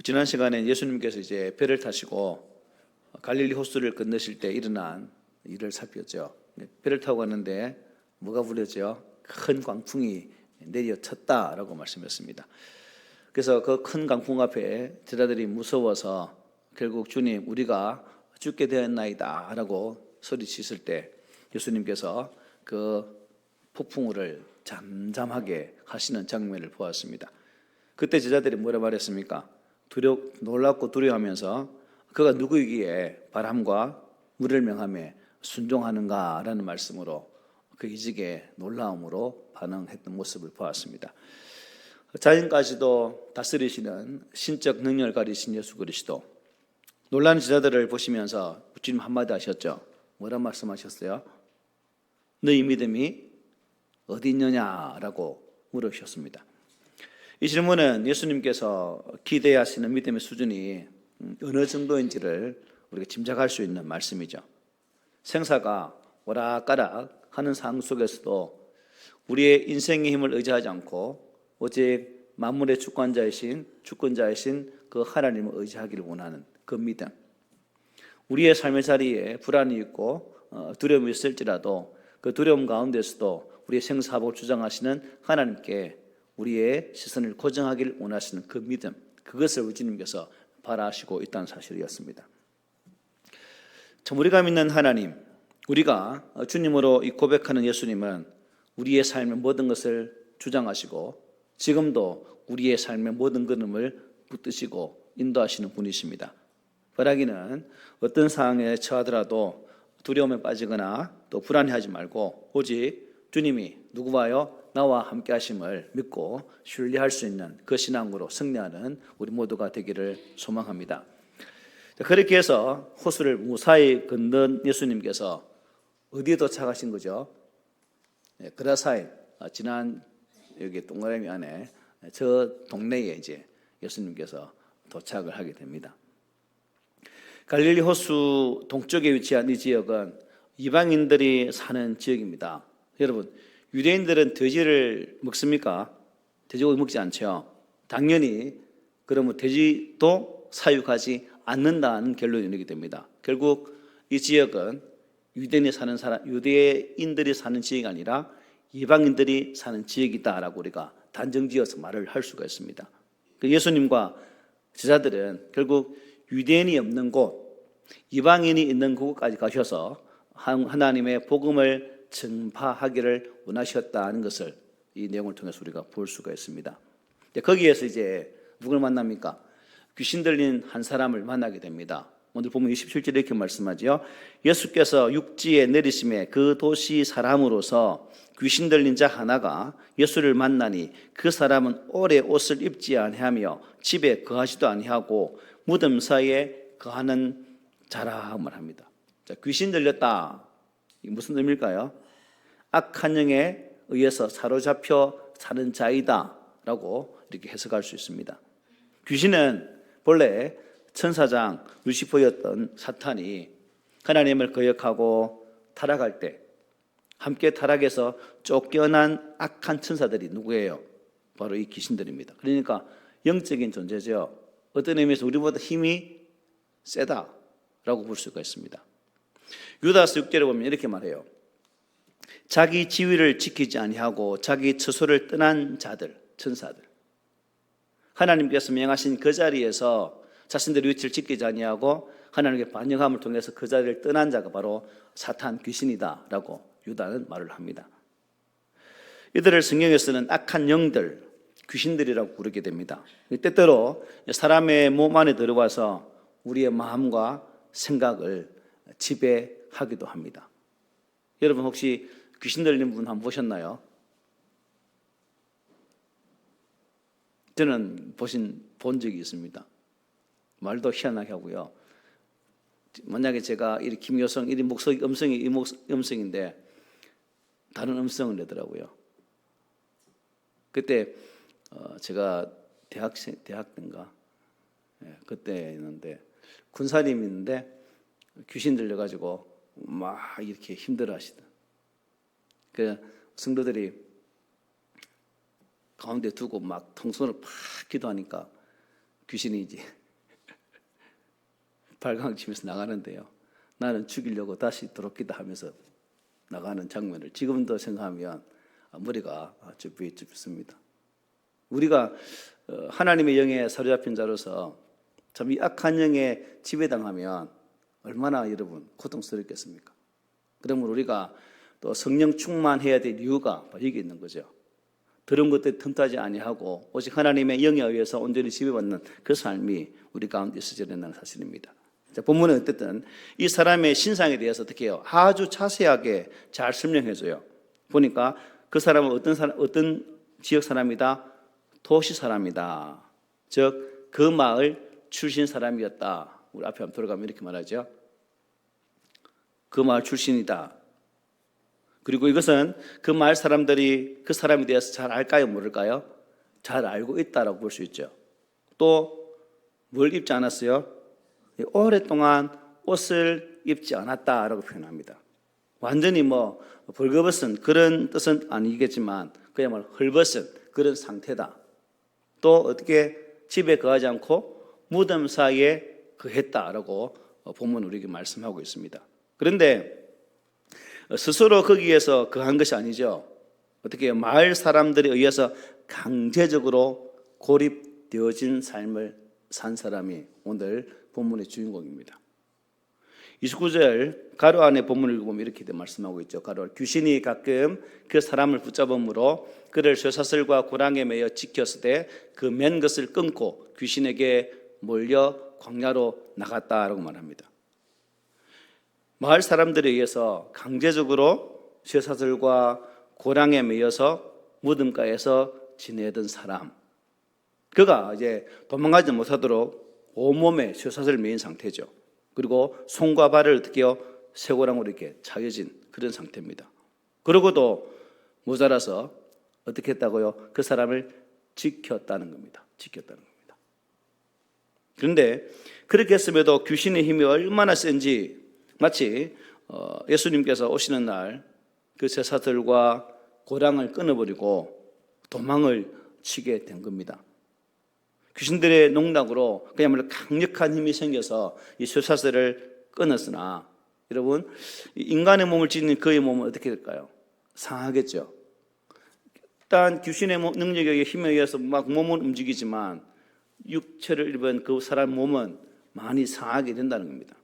지난 시간에 예수님께서 이제 배를 타시고 갈릴리 호수를 건너실 때 일어난 일을 살폈죠. 배를 타고 가는데 뭐가 부려져요? 큰 광풍이 내려쳤다라고 말씀했습니다. 그래서 그 큰 강풍 앞에 제자들이 무서워서 결국 주님 우리가 죽게 되었나이다 라고 소리치실 때 예수님께서 그 폭풍우를 잠잠하게 하시는 장면을 보았습니다. 그때 제자들이 뭐라 말했습니까? 놀랍고 두려워하면서 그가 누구이기에 바람과 물을 명함에 순종하는가라는 말씀으로 그 이직의 놀라움으로 반응했던 모습을 보았습니다. 자연까지도 다스리시는 신적 능력을 가리신 예수 그리스도, 놀라는 제자들을 보시면서 주님 한마디 하셨죠. 뭐라 말씀하셨어요? 너희 믿음이 어디 있느냐라고 물으셨습니다. 이 질문은 예수님께서 기대하시는 믿음의 수준이 어느 정도인지를 우리가 짐작할 수 있는 말씀이죠. 생사가 오락가락 하는 상황 속에서도 우리의 인생의 힘을 의지하지 않고 오직 만물의 주권자이신 그 하나님을 의지하기를 원하는 그 믿음. 우리의 삶의 자리에 불안이 있고 두려움이 있을지라도 그 두려움 가운데서도 우리의 생사복을 주장하시는 하나님께 우리의 시선을 고정하기를 원하시는 그 믿음, 그것을 우리 주님께서 바라시고 있다는 사실이었습니다. 참 우리가 믿는 하나님, 우리가 주님으로 이 고백하는 예수님은 우리의 삶의 모든 것을 주장하시고 지금도 우리의 삶의 모든 걸음을 붙드시고 인도하시는 분이십니다. 바라기는 어떤 상황에 처하더라도 두려움에 빠지거나 또 불안해하지 말고 오직 주님이 누구와요? 나와 함께 하심을 믿고 신뢰할 수 있는 그 신앙으로 승리하는 우리 모두가 되기를 소망합니다. 그렇게 해서 호수를 무사히 건넌 예수님께서 어디에 도착하신 거죠? 그라사인, 지난 여기 동그라미 안에 저 동네에 이제 예수님께서 도착을 하게 됩니다. 갈릴리 호수 동쪽에 위치한 이 지역은 이방인들이 사는 지역입니다. 여러분, 유대인들은 돼지를 먹습니까? 돼지고기 먹지 않죠. 당연히 그러면 돼지도 사육하지 않는다는 결론이 내게 됩니다. 결국 이 지역은 유대인들이 사는 지역이 아니라 이방인들이 사는 지역이다라고 우리가 단정지어서 말을 할 수가 있습니다. 예수님과 제자들은 결국 유대인이 없는 곳, 이방인이 있는 곳까지 가셔서 하나님의 복음을 전파하기를 원하셨다는 것을 이 내용을 통해서 우리가 볼 수가 있습니다. 거기에서 이제 누굴 만납니까? 귀신 들린 한 사람을 만나게 됩니다. 오늘 보면 27절에 이렇게 말씀하죠. 예수께서 육지에 내리심에 그 도시 사람으로서 귀신 들린 자 하나가 예수를 만나니 그 사람은 오래 옷을 입지 아니하며 집에 거하지도 아니하고 무덤 사이에 거하는 자라함을 합니다. 자, 귀신 들렸다. 이게 무슨 의미일까요? 악한 영에 의해서 사로잡혀 사는 자이다 라고 이렇게 해석할 수 있습니다. 귀신은 본래 천사장 루시퍼였던 사탄이 하나님을 거역하고 타락할 때 함께 타락해서 쫓겨난 악한 천사들이 누구예요? 바로 이 귀신들입니다. 그러니까 영적인 존재죠. 어떤 의미에서 우리보다 힘이 세다라고 볼 수가 있습니다. 유다서 6절에 보면 이렇게 말해요. 자기 지위를 지키지 아니하고 자기 처소를 떠난 자들, 천사들. 하나님께서 명하신 그 자리에서 자신들의 위치를 지키지 아니하고 하나님께 반역함을 통해서 그 자리를 떠난 자가 바로 사탄 귀신이다라고 유다는 말을 합니다. 이들을 성경에서는 악한 영들, 귀신들이라고 부르게 됩니다. 때때로 사람의 몸 안에 들어와서 우리의 마음과 생각을 지배하기도 합니다. 여러분 혹시 귀신 들린 분 한번 보셨나요? 저는 본 적이 있습니다. 말도 희한하게 하고요. 만약에 제가 이 김효성, 이 목소리 음성이 이 음성인데 다른 음성을 내더라고요. 그때 제가 대학 때인가 그때였는데 군사님 있는데 귀신 들려가지고 막 이렇게 힘들어하시다. 그 성도들이 가운데 두고 막 통성을 팍 기도하니까 귀신이 이제 발광 치면서 나가는데요. 나는 죽이려고 다시 들어오기다 하면서 나가는 장면을 지금도 생각하면 머리가 쭈뼛쭈뼛습니다. 우리가 하나님의 영에 사로잡힌 자로서 참 이 악한 영에 지배당하면 얼마나 여러분 고통스럽겠습니까? 그러면 우리가 또 성령 충만해야 될 이유가 여기 있는 거죠. 들은 것들 틈타지 아니하고 오직 하나님의 영에 의해서 온전히 지배받는 그 삶이 우리 가운데 있어야 된다는 사실입니다. 자, 본문은 어쨌든 이 사람의 신상에 대해서 어떻게 해요? 아주 자세하게 잘 설명해줘요. 보니까 그 사람은 어떤 지역 사람이다? 도시 사람이다. 즉, 그 마을 출신 사람이었다. 우리 앞에 한번 돌아가면 이렇게 말하죠. 그 마을 출신이다. 그리고 이것은 그 마을 사람들이 그 사람에 대해서 잘 알까요? 모를까요? 잘 알고 있다라고 볼 수 있죠. 또 뭘 입지 않았어요? 오랫동안 옷을 입지 않았다라고 표현합니다. 완전히 벌거벗은 그런 뜻은 아니겠지만 그야말로 헐벗은 그런 상태다. 또 어떻게 집에 거하지 않고 무덤 사이에 거했다라고 본문 우리에게 말씀하고 있습니다. 그런데 스스로 거기에서 거한 것이 아니죠. 어떻게 마을 사람들에 의해서 강제적으로 고립되어진 삶을 산 사람이 오늘 본문의 주인공입니다. 29절 가로 안에 본문을 읽어보면 이렇게 말씀하고 있죠. 가로 귀신이 가끔 그 사람을 붙잡음으로 그를 쇠사슬과 고랑에 매여 지켰을 때 그 맨 것을 끊고 귀신에게 몰려 광야로 나갔다라고 말합니다. 마을 사람들에 의해서 강제적으로 쇠사슬과 고랑에 매여서 무덤가에서 지내던 사람, 그가 이제 도망가지 못하도록 온몸에 쇠사슬을 매인 상태죠. 그리고 손과 발을 어떻게 해요? 쇠고랑으로 이렇게 차여진 그런 상태입니다. 그러고도 모자라서 어떻게 했다고요? 그 사람을 지켰다는 겁니다. 지켰다는 겁니다. 그런데 그렇게 했음에도 귀신의 힘이 얼마나 센지 마치 예수님께서 오시는 날 그 쇠사슬과 고랑을 끊어버리고 도망을 치게 된 겁니다. 귀신들의 농락으로 그야말로 강력한 힘이 생겨서 이 쇠사슬을 끊었으나 여러분 인간의 몸을 지닌 그의 몸은 어떻게 될까요? 상하겠죠. 일단 귀신의 능력에 힘에 의해서 막 몸은 움직이지만 육체를 입은 그 사람 몸은 많이 상하게 된다는 겁니다.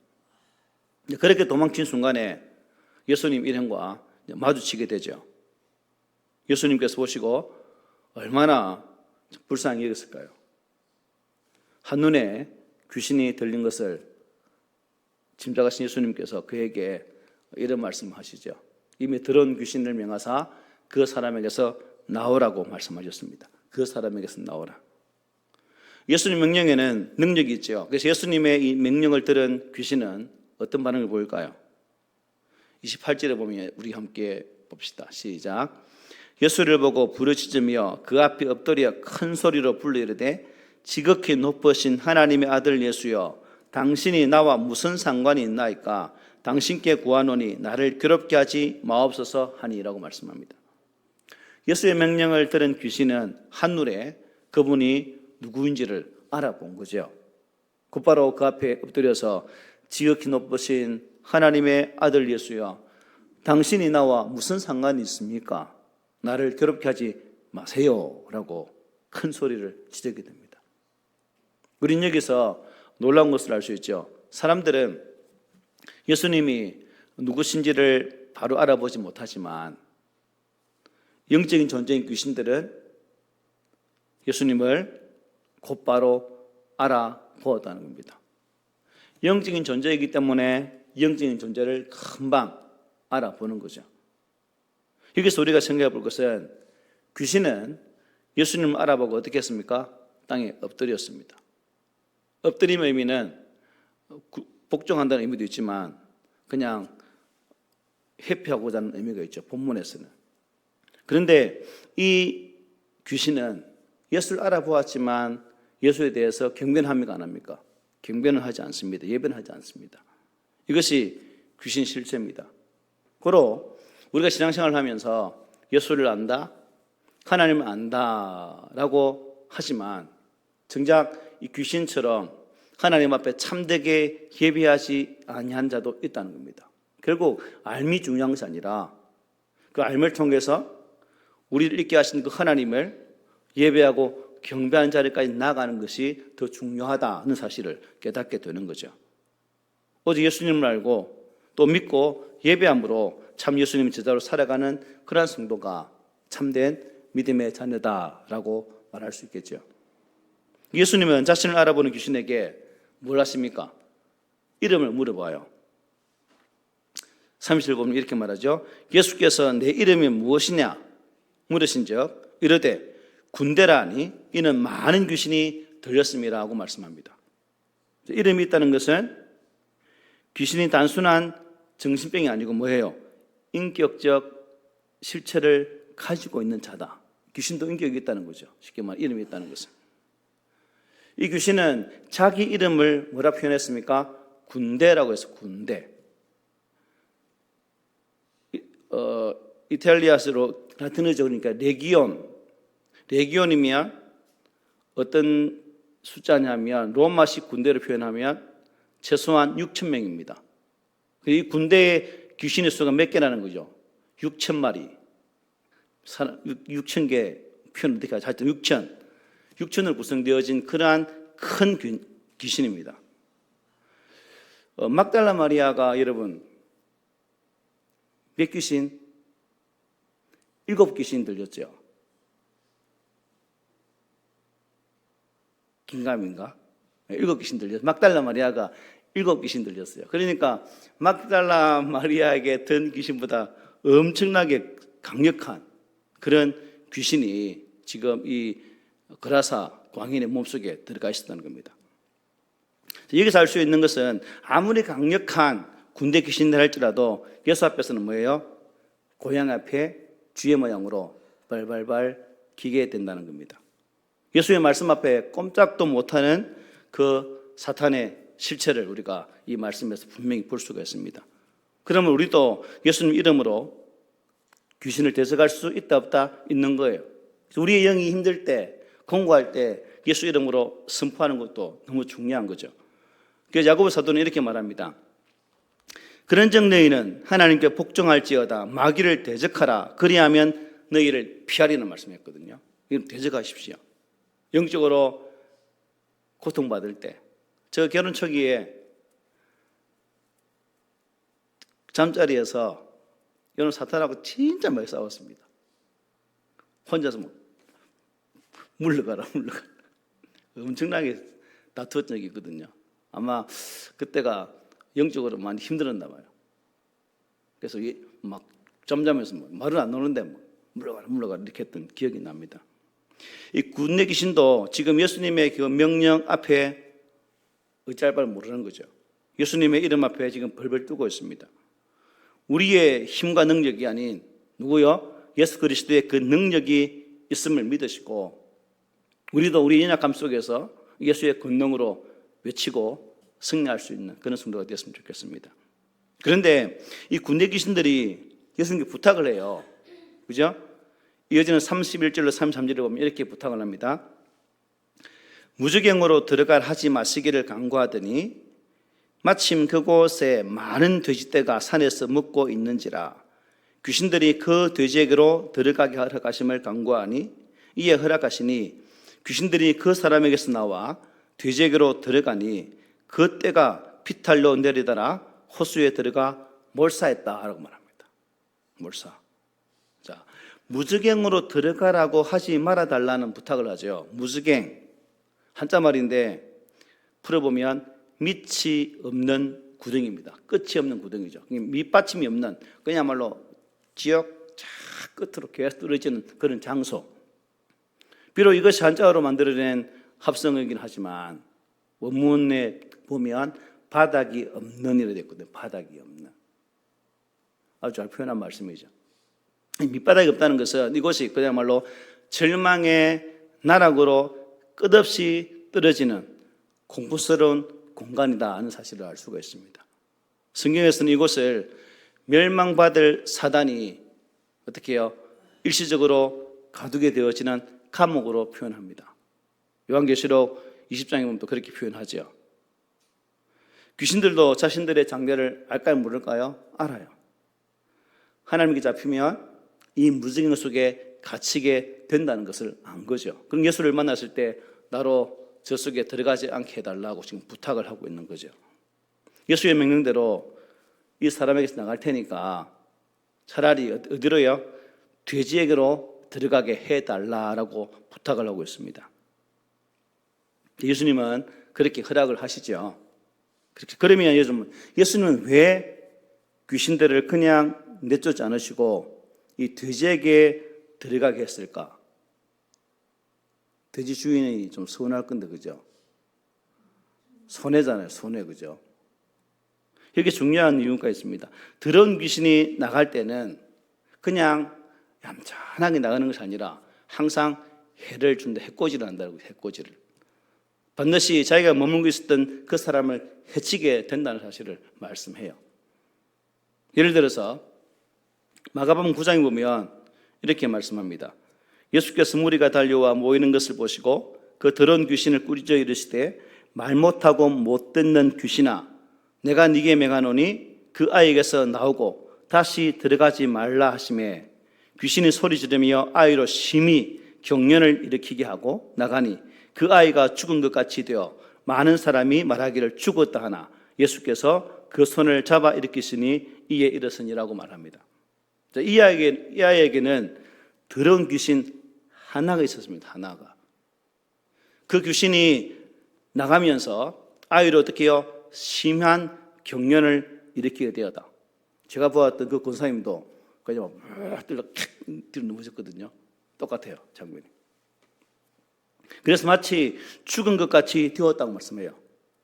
그렇게 도망친 순간에 예수님 일행과 마주치게 되죠. 예수님께서 보시고 얼마나 불쌍히 여겼을까요? 한눈에 귀신이 들린 것을 짐작하신 예수님께서 그에게 이런 말씀하시죠. 이미 들은 귀신을 명하사 그 사람에게서 나오라고 말씀하셨습니다. 그 사람에게서 나오라. 예수님 명령에는 능력이 있죠. 그래서 예수님의 이 명령을 들은 귀신은 어떤 반응을 보일까요? 28절에 보면 우리 함께 봅시다. 시작. 예수를 보고 부르짖으며 그 앞에 엎드려 큰 소리로 불러 이르되 지극히 높으신 하나님의 아들 예수여, 당신이 나와 무슨 상관이 있나이까? 당신께 구하노니 나를 괴롭게 하지 마옵소서 하니라고 말씀합니다. 예수의 명령을 들은 귀신은 한눈에 그분이 누구인지를 알아본 거죠. 곧바로 그 앞에 엎드려서 지극히 높으신 하나님의 아들 예수여, 당신이 나와 무슨 상관이 있습니까? 나를 괴롭게 하지 마세요 라고 큰 소리를 지르게 됩니다. 우린 여기서 놀라운 것을 알 수 있죠. 사람들은 예수님이 누구신지를 바로 알아보지 못하지만 영적인 존재인 귀신들은 예수님을 곧바로 알아보았다는 겁니다. 영적인 존재이기 때문에 영적인 존재를 금방 알아보는 거죠. 여기서 우리가 생각해 볼 것은 귀신은 예수님을 알아보고 어떻게 했습니까? 땅에 엎드렸습니다. 엎드림의 의미는 복종한다는 의미도 있지만 그냥 회피하고자 하는 의미가 있죠. 본문에서는. 그런데 이 귀신은 예수를 알아보았지만 예수에 대해서 경배합니까? 안 합니까? 경배는 하지 않습니다. 예배는 하지 않습니다. 이것이 귀신 실체입니다. 고로 우리가 신앙생활을 하면서 예수를 안다, 하나님을 안다라고 하지만 정작 이 귀신처럼 하나님 앞에 참되게 예배하지 아니한 자도 있다는 겁니다. 결국 알미 중요한 것이 아니라 그 알미를 통해서 우리를 있게 하신 그 하나님을 예배하고 경배하는 자리까지 나아가는 것이 더 중요하다는 사실을 깨닫게 되는 거죠. 오직 예수님을 알고 또 믿고 예배함으로 참 예수님 제자로 살아가는 그러한 성도가 참된 믿음의 자녀다라고 말할 수 있겠죠. 예수님은 자신을 알아보는 귀신에게 뭘 하십니까? 이름을 물어봐요. 30절 보면 이렇게 말하죠. 예수께서 내 이름이 무엇이냐 물으신즉 이르되 군대라 하니 이는 많은 귀신이 들렸음이라 하고 말씀합니다. 이름이 있다는 것은 귀신이 단순한 정신병이 아니고 뭐예요? 인격적 실체를 가지고 있는 자다. 귀신도 인격이 있다는 거죠. 쉽게 말해 이름이 있다는 것은. 이 귀신은 자기 이름을 뭐라 표현했습니까? 군대라고 해서 군대. 이탈리아스로 라틴어죠. 그러니까 레기온이면 어떤 숫자냐면 로마식 군대를 표현하면 최소한 6,000명입니다. 이 군대의 귀신의 수가 몇 개라는 거죠? 6,000마리. 6,000개 표현 어떻게 하죠? 하여튼 6,000으로 구성되어진 그러한 큰 귀신입니다. 막달라 마리아가 여러분 몇 귀신? 7귀신 들렸죠. 긴가민가? 7귀신 들렸어요. 막달라 마리아가 7귀신 들렸어요. 그러니까 막달라 마리아에게 든 귀신보다 엄청나게 강력한 그런 귀신이 지금 이 그라사 광인의 몸속에 들어가 있었다는 겁니다. 여기서 알 수 있는 것은 아무리 강력한 군대 귀신들 할지라도 예수 앞에서는 뭐예요? 고양 앞에 쥐의 모양으로 발발발 기게 된다는 겁니다. 예수의 말씀 앞에 꼼짝도 못하는 그 사탄의 실체를 우리가 이 말씀에서 분명히 볼 수가 있습니다. 그러면 우리도 예수님 이름으로 귀신을 대적할 수 있다 없다 있는 거예요. 우리의 영이 힘들 때 공고할 때 예수 이름으로 선포하는 것도 너무 중요한 거죠. 그래서 야고보 사도는 이렇게 말합니다. 그런즉 너희는 하나님께 복종할지어다 마귀를 대적하라 그리하면 너희를 피하리는 말씀했거든요. 이건 대적하십시오. 영적으로 고통받을 때 저 결혼 초기에 잠자리에서 여러분 사탄하고 진짜 많이 싸웠습니다. 혼자서 뭐 물러가라 엄청나게 다투었던 적이 있거든요. 아마 그때가 영적으로 많이 힘들었나 봐요. 그래서 막 잠자면서 말은 안 나오는데 물러가라 이렇게 했던 기억이 납니다. 이 군대 귀신도 지금 예수님의 그 명령 앞에 어찌할 바를 모르는 거죠. 예수님의 이름 앞에 지금 벌벌 뜨고 있습니다. 우리의 힘과 능력이 아닌 누구요? 예수 그리스도의 그 능력이 있음을 믿으시고 우리도 우리 연약함 속에서 예수의 권능으로 외치고 승리할 수 있는 그런 성도가 되었으면 좋겠습니다. 그런데 이 군대 귀신들이 예수님께 부탁을 해요. 그죠? 이어지는 31절로 33절을 보면 이렇게 부탁을 합니다. 무주경으로 들어갈 하지 마시기를 간구하더니 마침 그곳에 많은 돼지떼가 산에서 먹고 있는지라 귀신들이 그 돼지에게로 들어가게 허락하심을 간구하니 이에 허락하시니 귀신들이 그 사람에게서 나와 돼지에게로 들어가니 그 떼가 피탈로 내리더라 호수에 들어가 몰사했다라고 말합니다. 몰사. 자, 무주경으로 들어가라고 하지 말아달라는 부탁을 하죠. 무주경 한자 말인데 풀어보면 밑이 없는 구덩이입니다. 끝이 없는 구덩이죠. 밑받침이 없는 그야말로 지역 쫙 끝으로 계속 떨어지는 그런 장소. 비록 이것이 한자어로 만들어낸 합성어이긴 하지만 원문에 보면 바닥이 없는 이라 되어 있거든요. 바닥이 없는. 아주 잘 표현한 말씀이죠. 밑바닥이 없다는 것은 이곳이 그야말로 절망의 나락으로 끝없이 떨어지는 공포스러운 공간이다 하는 사실을 알 수가 있습니다. 성경에서는 이곳을 멸망받을 사단이 어떻게 해요? 일시적으로 가두게 되어지는 감옥으로 표현합니다. 요한계시록 20장에 보면 또 그렇게 표현하죠. 귀신들도 자신들의 장래를 알까요, 모를까요? 알아요. 하나님께 잡히면 이 무지개 속에 갇히게 된다는 것을 안 거죠. 그럼 예수를 만났을 때 나로 저 속에 들어가지 않게 해달라고 지금 부탁을 하고 있는 거죠. 예수의 명령대로 이 사람에게서 나갈 테니까 차라리 어디로요? 돼지에게로 들어가게 해달라고 부탁을 하고 있습니다. 예수님은 그렇게 허락을 하시죠. 그러면 예수님은 왜 귀신들을 그냥 내쫓지 않으시고 이 돼지에게 들어가게 했을까? 돼지 주인이 좀 서운할 건데, 그죠? 손해잖아요, 손해, 그죠? 여기 중요한 이유가 있습니다. 더러운 귀신이 나갈 때는 그냥 얌전하게 나가는 것이 아니라 항상 해를 준다, 해코지를 한다고, 해코지를. 반드시 자기가 머물고 있었던 그 사람을 해치게 된다는 사실을 말씀해요. 예를 들어서 마가복음 9장에 보면 이렇게 말씀합니다. 예수께서 무리가 달려와 모이는 것을 보시고 그 더러운 귀신을 꾸짖어 이르시되 말 못하고 못 듣는 귀신아 내가 네게 명하노니 그 아이에게서 나오고 다시 들어가지 말라 하시매 귀신이 소리 지르며 아이로 심히 경련을 일으키게 하고 나가니 그 아이가 죽은 것 같이 되어 많은 사람이 말하기를 죽었다 하나 예수께서 그 손을 잡아 일으키시니 이에 일어서니라고 말합니다. 이 아이에게는 더러운 귀신 하나가 있었습니다. 하나가. 그 귀신이 나가면서 아이를 어떻게 해요? 심한 경련을 일으키게 되었다. 제가 보았던 그 권사님도 그냥 막 뒤로 넘어졌거든요. 똑같아요, 장면이. 그래서 마치 죽은 것 같이 되었다고 말씀해요.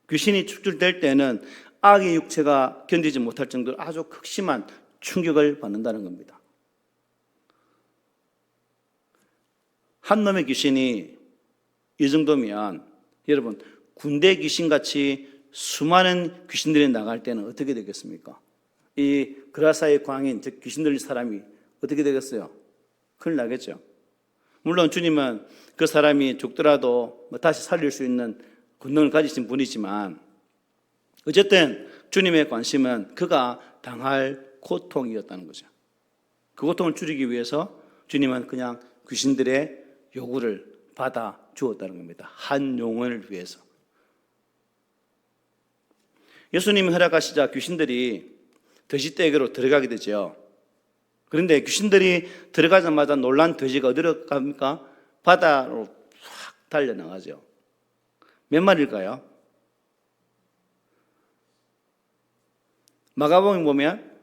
귀신이 축출될 때는 악의 육체가 견디지 못할 정도로 아주 극심한 충격을 받는다는 겁니다. 한 놈의 귀신이 이 정도면 여러분 군대 귀신같이 수많은 귀신들이 나갈 때는 어떻게 되겠습니까? 이 그라사의 광인, 즉 귀신들 사람이 어떻게 되겠어요? 큰일 나겠죠. 물론 주님은 그 사람이 죽더라도 다시 살릴 수 있는 권능을 가지신 분이지만 어쨌든 주님의 관심은 그가 당할 고통이었다는 거죠. 그 고통을 줄이기 위해서 주님은 그냥 귀신들의 요구를 받아 주었다는 겁니다. 한 영혼을 위해서. 예수님이 허락하시자 귀신들이 돼지떼에게로 들어가게 되죠. 그런데 귀신들이 들어가자마자 놀란 돼지가 어디로 갑니까? 바다로 확 달려나가죠. 몇 마리일까요? 마가복음 보면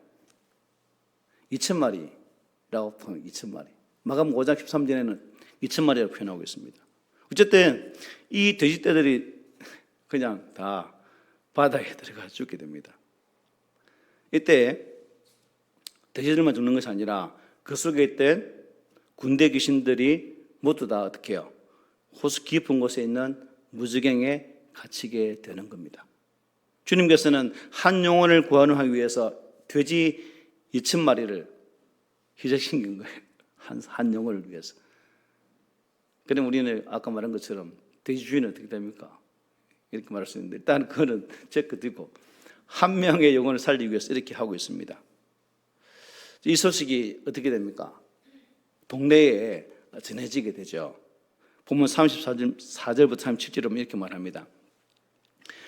2,000마리라고 표현해요. 2,000마리. 마가복음 5장 13절에는 2,000마리라고 표현하고 있습니다. 어쨌든 이 돼지떼들이 그냥 다 바다에 들어가 죽게 됩니다. 이때 돼지들만 죽는 것이 아니라 그 속에 있던 군대 귀신들이 모두 다 어떻게 해요? 호수 깊은 곳에 있는 무지갱에 갇히게 되는 겁니다. 주님께서는 한 영혼을 구원하기 위해서 돼지 2,000마리를 희생시킨 거예요. 한 영혼을 위해서. 그럼 우리는 아까 말한 것처럼 돼지 주인은 어떻게 됩니까? 이렇게 말할 수 있는데 일단 그거는 제거되고 한 명의 영혼을 살리기 위해서 이렇게 하고 있습니다. 이 소식이 어떻게 됩니까? 동네에 전해지게 되죠. 본문 34절부터 37절에 보면 이렇게 말합니다.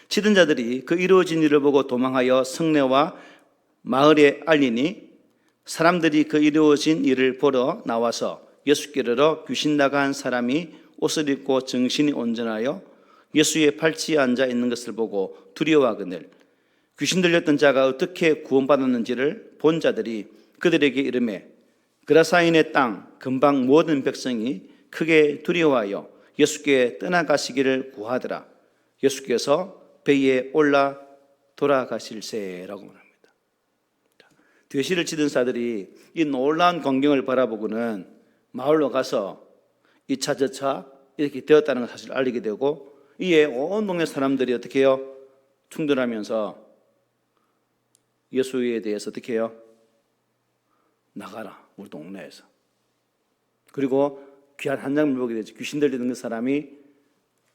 치던 자들이 그 이루어진 일을 보고 도망하여 성내와 마을에 알리니 사람들이 그 이루어진 일을 보러 나와서 예수께로 귀신 나간 사람이 옷을 입고 정신이 온전하여 예수의 팔치에 앉아 있는 것을 보고 두려워하거늘 귀신 들렸던 자가 어떻게 구원받았는지를 본 자들이 그들에게 이르매 그라사인의 땅 근방 모든 백성이 크게 두려워하여 예수께 떠나가시기를 구하더라. 예수께서 배에 올라 돌아가실세라고 말합니다. 돼지를 치던 자들이 이 놀라운 광경을 바라보고는 마을로 가서 이 차 저 차 이렇게 되었다는 사실을 알리게 되고 이에 온 동네 사람들이 어떻게 해요? 충돌하면서 예수에 대해서 어떻게 해요? 나가라 우리 동네에서. 그리고 귀한 한 장을 보게 되죠. 귀신 들리는 그 사람이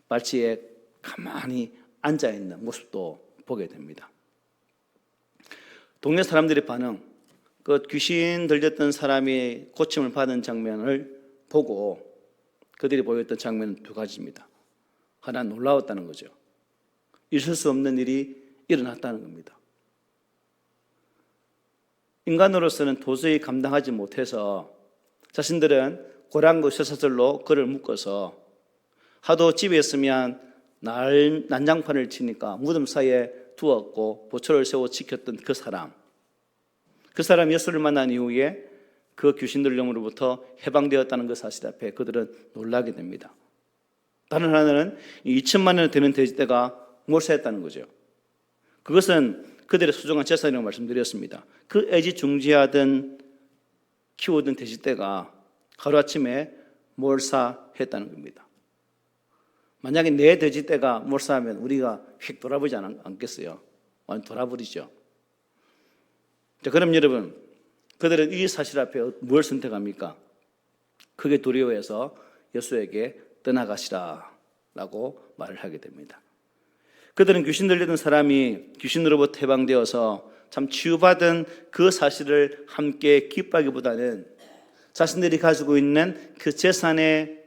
발치에 가만히 앉아있는 모습도 보게 됩니다. 동네 사람들의 반응, 그 귀신 들렸던 사람이 고침을 받은 장면을 보고 그들이 보였던 장면은 두 가지입니다. 하나, 놀라웠다는 거죠. 있을 수 없는 일이 일어났다는 겁니다. 인간으로서는 도저히 감당하지 못해서 자신들은 고랑고 쇠사슬로 그를 묶어서 하도 집에 있으면 난장판을 치니까 무덤 사이에 두었고 보초를 세워 지켰던 그 사람 예수를 만난 이후에 그 귀신 들림으로부터 해방되었다는 그 사실 앞에 그들은 놀라게 됩니다. 다른 하나는 2천만 원 되는 돼지떼가 몰사했다는 거죠. 그것은 그들의 소중한 재산이라고 말씀드렸습니다. 그 애지중지하던 키우던 돼지떼가 하루아침에 몰사했다는 겁니다. 만약에 내 돼지떼가 몰사하면 우리가 휙 돌아보지 않겠어요? 완전 돌아버리죠. 자, 그럼 여러분, 그들은 이 사실 앞에 뭘 선택합니까? 크게 두려워해서 예수에게 떠나가시라 라고 말을 하게 됩니다. 그들은 귀신 들리던 사람이 귀신으로부터 해방되어서 참 치유받은 그 사실을 함께 기뻐하기보다는 자신들이 가지고 있는 그 재산의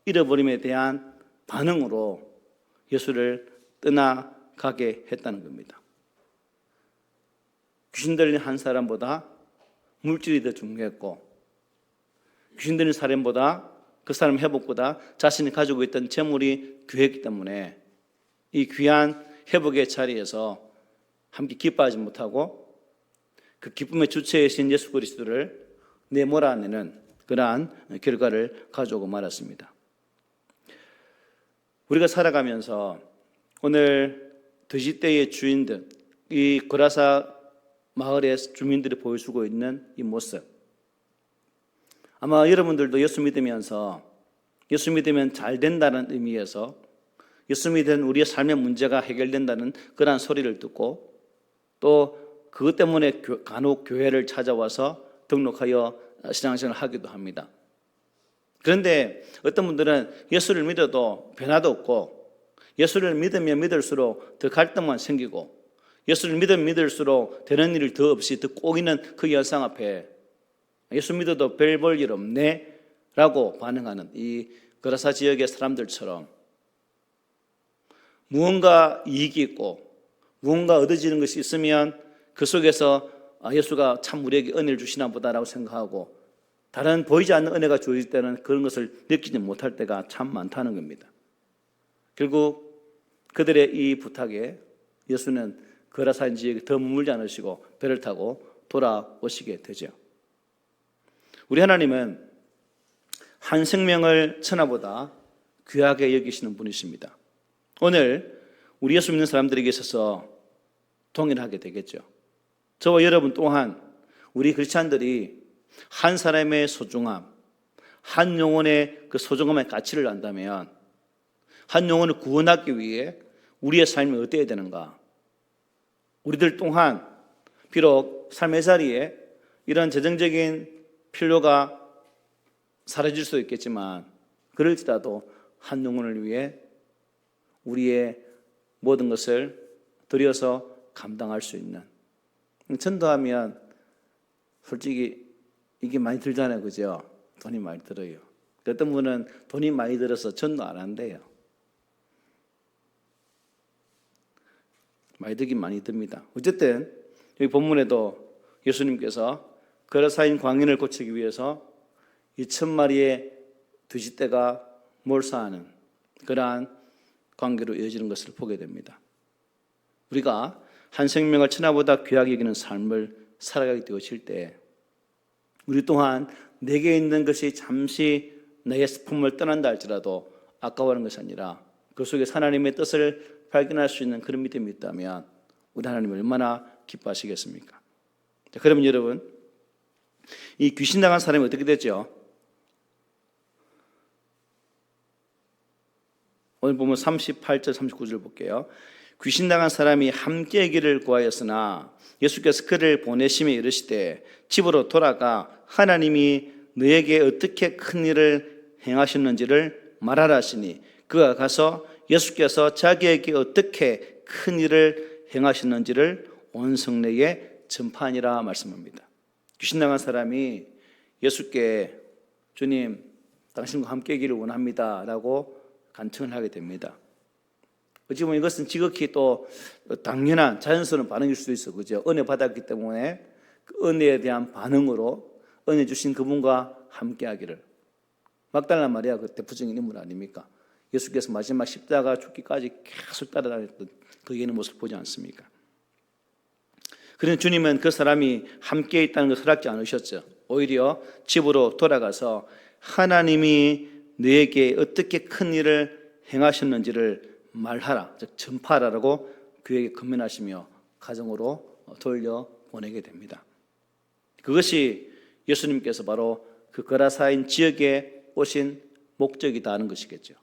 잃어버림에 대한 반응으로 예수를 떠나가게 했다는 겁니다. 귀신 들린 한 사람보다 물질이 더 중요했고, 귀신 들린 사람보다 그 사람 회복보다 자신이 가지고 있던 재물이 귀했기 때문에 이 귀한 회복의 자리에서 함께 기뻐하지 못하고 그 기쁨의 주체이신 예수 그리스도를 내몰아내는 그러한 결과를 가져오고 말았습니다. 우리가 살아가면서 오늘 돼지떼의 주인들, 이 고라사 마을의 주민들이 보여주고 있는 이 모습, 아마 여러분들도 예수 믿으면서 예수 믿으면 잘 된다는 의미에서 예수 믿으면 우리의 삶의 문제가 해결된다는 그러한 소리를 듣고 또 그것 때문에 간혹 교회를 찾아와서 등록하여 신앙생활을 하기도 합니다. 그런데 어떤 분들은 예수를 믿어도 변화도 없고 예수를 믿으면 믿을수록 더 갈등만 생기고 예수를 믿으면 믿을수록 되는 일이 더 없이 더 꼬이는 그 현상 앞에 예수 믿어도 별 볼 일 없네 라고 반응하는 이 거라사 지역의 사람들처럼 무언가 이익이 있고 무언가 얻어지는 것이 있으면 그 속에서 예수가 참 우리에게 은혜를 주시나 보다라고 생각하고 다른 보이지 않는 은혜가 주어질 때는 그런 것을 느끼지 못할 때가 참 많다는 겁니다. 결국 그들의 이 부탁에 예수는 거라사인 지역에 더 머물지 않으시고 배를 타고 돌아오시게 되죠. 우리 하나님은 한 생명을 천하보다 귀하게 여기시는 분이십니다. 오늘 우리 예수 믿는 사람들에게 있어서 동일하게 되겠죠. 저와 여러분 또한 우리 크리스찬들이 한 사람의 소중함, 한 영혼의 그 소중함의 가치를 안다면 한 영혼을 구원하기 위해 우리의 삶이 어때야 되는가? 우리들 또한 비록 삶의 자리에 이런 재정적인 필요가 사라질 수도 있겠지만 그럴지라도 한 영혼을 위해 우리의 모든 것을 들여서 감당할 수 있는, 전도하면 솔직히 이게 많이 들잖아요, 그죠? 돈이 많이 들어요. 어떤 분은 돈이 많이 들어서 전도 안 한대요. 많이 들긴 많이 듭니다. 어쨌든 여기 본문에도 예수님께서 거라사인 광인을 고치기 위해서 2,000마리의 돼지떼가 몰사하는 그러한 관계로 이어지는 것을 보게 됩니다. 우리가 한 생명을 천하보다 귀하게 여기는 삶을 살아가게 되어질 때 우리 또한 내게 있는 것이 잠시 나의 품을 떠난다 할지라도 아까워하는 것이 아니라 그 속에 하나님의 뜻을 발견할 수 있는 그런 믿음이 있다면 우리 하나님을 얼마나 기뻐하시겠습니까? 자, 그러면 여러분, 이 귀신 나간 사람이 어떻게 되죠? 오늘 보면 38절 39절 볼게요. 귀신 나간 사람이 함께 길을 구하였으나 예수께서 그를 보내심에 이르시되 집으로 돌아가 하나님이 너에게 어떻게 큰 일을 행하셨는지를 말하라 하시니 그가 가서 예수께서 자기에게 어떻게 큰 일을 행하셨는지를 온 성내에 전파하니라 말씀합니다. 귀신 나간 사람이 예수께 주님, 당신과 함께하기를 원합니다 라고 간청을 하게 됩니다. 어찌 보면 이것은 지극히 또 당연한 자연스러운 반응일 수도 있어. 그죠? 은혜 받았기 때문에 그 은혜에 대한 반응으로 은혜 주신 그분과 함께하기를. 막달라 마리아 그 대표적인 인물 아닙니까? 예수께서 마지막 십자가 죽기까지 계속 따라다녔던 그 예의 모습을 보지 않습니까? 그런데 주님은 그 사람이 함께 있다는 것을 허락지 않으셨죠. 오히려 집으로 돌아가서 하나님이 너에게 어떻게 큰 일을 행하셨는지를 말하라, 즉 전파하라고 그에게 권면하시며 가정으로 돌려보내게 됩니다. 그것이 예수님께서 바로 그 거라사인 지역에 오신 목적이다 하는 것이겠죠.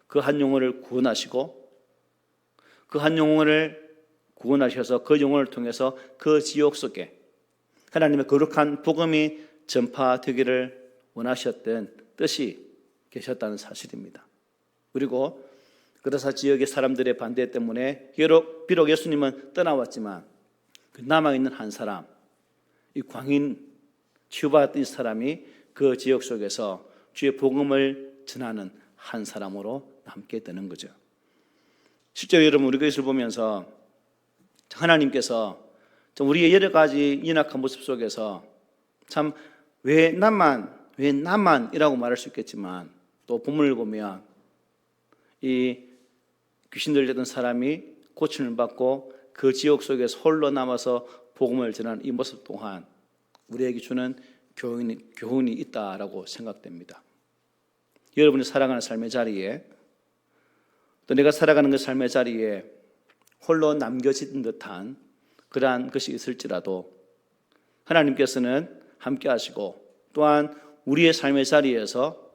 그 한 영혼을 구원하시고 그 한 영혼을 구원하셔서 그 영혼을 통해서 그 지역 속에 하나님의 거룩한 복음이 전파되기를 원하셨던 뜻이 계셨다는 사실입니다. 그리고 거라사 지역의 사람들의 반대 때문에 비록 예수님은 떠나왔지만 그 남아있는 한 사람, 이 광인 치유받았던 이 사람이 그 지역 속에서 주의 복음을 전하는 한 사람으로 남게 되는 거죠. 실제로 여러분 우리가 이것을 보면서 하나님께서 우리의 여러 가지 연약한 모습 속에서 참 왜 나만이라고 말할 수 있겠지만 또 본문을 보면 이 귀신 들렸던 사람이 고침을 받고 그 지역 속에서 홀로 남아서 복음을 전하는 이 모습 또한 우리에게 주는 교훈이 있다라고 생각됩니다. 여러분이 살아가는 삶의 자리에 또 내가 살아가는 그 삶의 자리에 홀로 남겨진 듯한 그러한 것이 있을지라도 하나님께서는 함께 하시고 또한 우리의 삶의 자리에서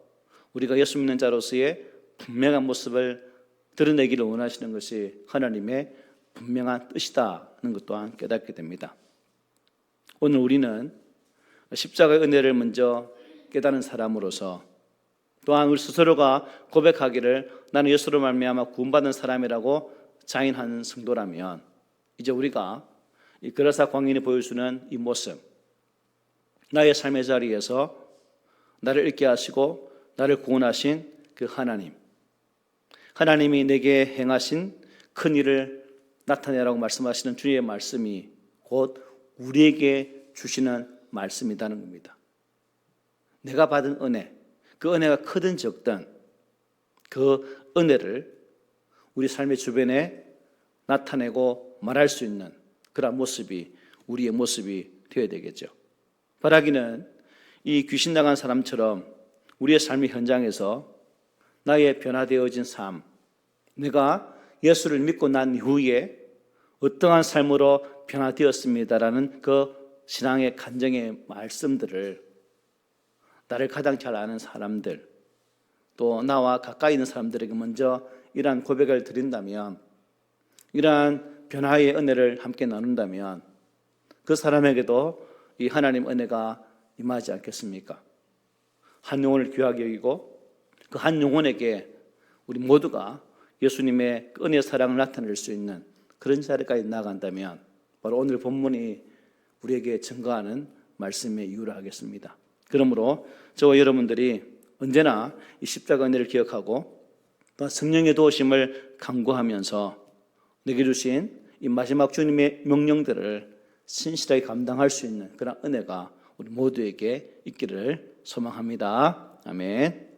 우리가 예수 믿는 자로서의 분명한 모습을 드러내기를 원하시는 것이 하나님의 분명한 뜻이다는 것 또한 깨닫게 됩니다. 오늘 우리는 십자가의 은혜를 먼저 깨닫는 사람으로서 또한 우리 스스로가 고백하기를 나는 예수로 말미암아 구원받은 사람이라고 자인하는 성도라면 이제 우리가 이 거라사 광인이 보여주는 이 모습, 나의 삶의 자리에서 나를 있게 하시고 나를 구원하신 그 하나님이 내게 행하신 큰 일을 나타내라고 말씀하시는 주의 말씀이 곧 우리에게 주시는 말씀이라는 겁니다. 내가 받은 은혜, 그 은혜가 크든 적든 그 은혜를 우리 삶의 주변에 나타내고 말할 수 있는 그런 모습이 우리의 모습이 되어야 되겠죠. 바라기는 이 귀신 당한 사람처럼 우리의 삶의 현장에서 나의 변화되어진 삶, 내가 예수를 믿고 난 이후에 어떠한 삶으로 변화되었습니다라는 그 신앙의 간증의 말씀들을 나를 가장 잘 아는 사람들, 또 나와 가까이 있는 사람들에게 먼저 이러한 고백을 드린다면, 이러한 변화의 은혜를 함께 나눈다면 그 사람에게도 이 하나님 은혜가 임하지 않겠습니까? 한 영혼을 귀하게 여기고 그 한 영혼에게 우리 모두가 예수님의 그 은혜의 사랑을 나타낼 수 있는 그런 자리까지 나아간다면 바로 오늘 본문이 우리에게 증거하는 말씀의 이유라 하겠습니다. 그러므로 저와 여러분들이 언제나 이 십자가 은혜를 기억하고 또 성령의 도우심을 간구하면서 내게 주신 이 마지막 주님의 명령들을 신실하게 감당할 수 있는 그런 은혜가 우리 모두에게 있기를 소망합니다. 아멘.